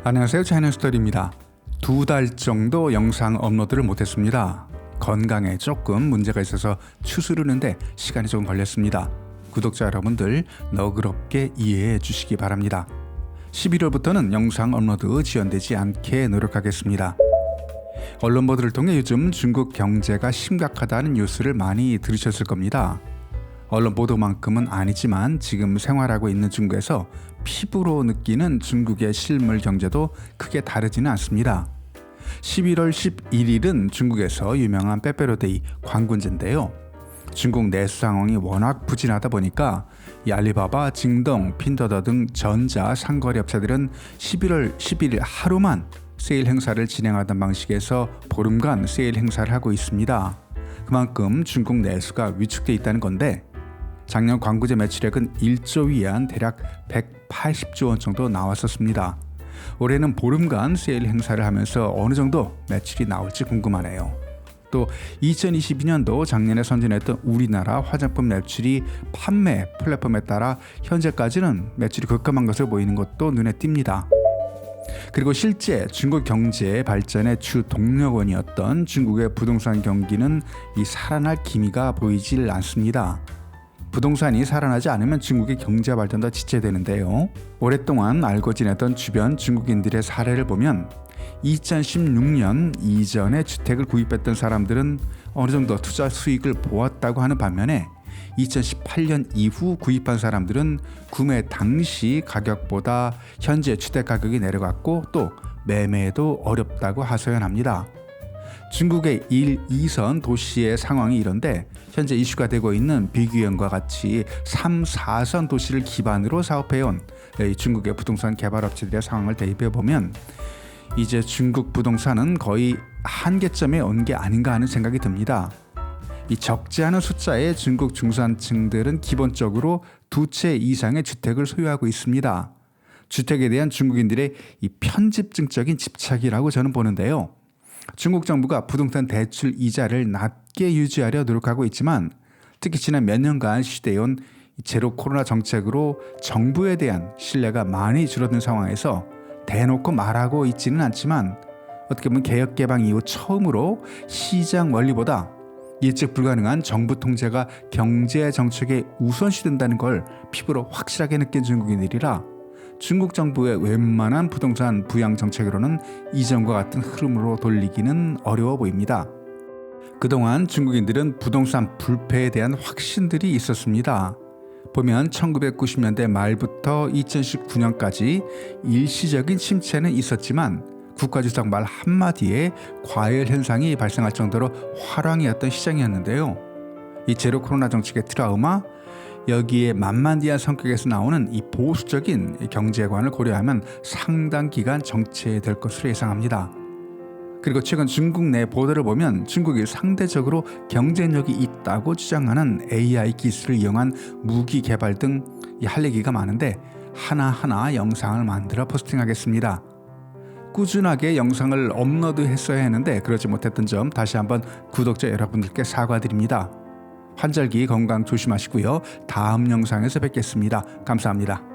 안녕하세요, 차이나스토리입니다. 2달 정도 영상 업로드를 못했습니다. 건강에 조금 문제가 있어서 추스르는데 시간이 조금 걸렸습니다. 구독자 여러분들 너그럽게 이해해 주시기 바랍니다. 11월부터는 영상 업로드 지연되지 않게 노력하겠습니다. 언론 보도를 통해 요즘 중국 경제가 심각하다는 뉴스를 많이 들으셨을 겁니다. 언론 보도만큼은 아니지만 지금 생활하고 있는 중국에서 피부로 느끼는 중국의 실물 경제도 크게 다르지는 않습니다. 11월 11일은 중국에서 유명한 빼빼로데이 광군제인데요. 중국 내수 상황이 워낙 부진하다 보니까 이 알리바바, 징동, 핀더더 등 전자 상거래 업체들은 11월 11일 하루만 세일 행사를 진행하던 방식에서 보름간 세일 행사를 하고 있습니다. 그만큼 중국 내수가 위축돼 있다는 건데 작년 광고제 매출액은 1조 위안 대략 180조 원 정도 나왔었습니다. 올해는 보름간 세일 행사를 하면서 어느 정도 매출이 나올지 궁금하네요. 또 2022년도 작년에 선진했던 우리나라 화장품 매출이 판매 플랫폼에 따라 현재까지는 매출이 급감한 것으로 보이는 것도 눈에 띕니다. 그리고 실제 중국 경제의 발전의 주 동력원이었던 중국의 부동산 경기는 이 살아날 기미가 보이질 않습니다. 부동산이 살아나지 않으면 중국의 경제 발전도 지체되는데요. 오랫동안 알고 지냈던 주변 중국인들의 사례를 보면 2016년 이전에 주택을 구입했던 사람들은 어느 정도 투자 수익을 보았다고 하는 반면에 2018년 이후 구입한 사람들은 구매 당시 가격보다 현재 주택 가격이 내려갔고 또 매매도 어렵다고 하소연합니다. 중국의 1, 2선 도시의 상황이 이런데 현재 이슈가 되고 있는 비규현과 같이 3, 4선 도시를 기반으로 사업해온 중국의 부동산 개발업체들의 상황을 대입해보면 이제 중국 부동산은 거의 한계점에 온 게 아닌가 하는 생각이 듭니다. 이 적지 않은 숫자의 중국 중산층들은 기본적으로 2채 이상의 주택을 소유하고 있습니다. 주택에 대한 중국인들의 이 편집증적인 집착이라고 저는 보는데요. 중국 정부가 부동산 대출 이자를 낮게 유지하려 노력하고 있지만 특히 지난 몇 년간 시대해온 제로 코로나 정책으로 정부에 대한 신뢰가 많이 줄어든 상황에서 대놓고 말하고 있지는 않지만 어떻게 보면 개혁 개방 이후 처음으로 시장 원리보다 예측 불가능한 정부 통제가 경제 정책에 우선시된다는 걸 피부로 확실하게 느낀 중국인들이라 중국 정부의 웬만한 부동산 부양 정책으로는 이전과 같은 흐름으로 돌리기는 어려워 보입니다. 그동안 중국인들은 부동산 불패에 대한 확신들이 있었습니다. 보면 1990년대 말부터 2019년까지 일시적인 침체는 있었지만 국가주석 말 한마디에 과열 현상이 발생할 정도로 화랑이었던 시장이었는데요. 이 제로 코로나 정책의 트라우마, 여기에 만만디한 성격에서 나오는 이 보수적인 경제관을 고려하면 상당 기간 정체될 것으로 예상합니다. 그리고 최근 중국 내 보도를 보면 중국이 상대적으로 경쟁력이 있다고 주장하는 AI 기술을 이용한 무기 개발 등 할 얘기가 많은데 하나하나 영상을 만들어 포스팅하겠습니다. 꾸준하게 영상을 업로드했어야 했는데 그러지 못했던 점 다시 한번 구독자 여러분들께 사과드립니다. 환절기 건강 조심하시고요. 다음 영상에서 뵙겠습니다. 감사합니다.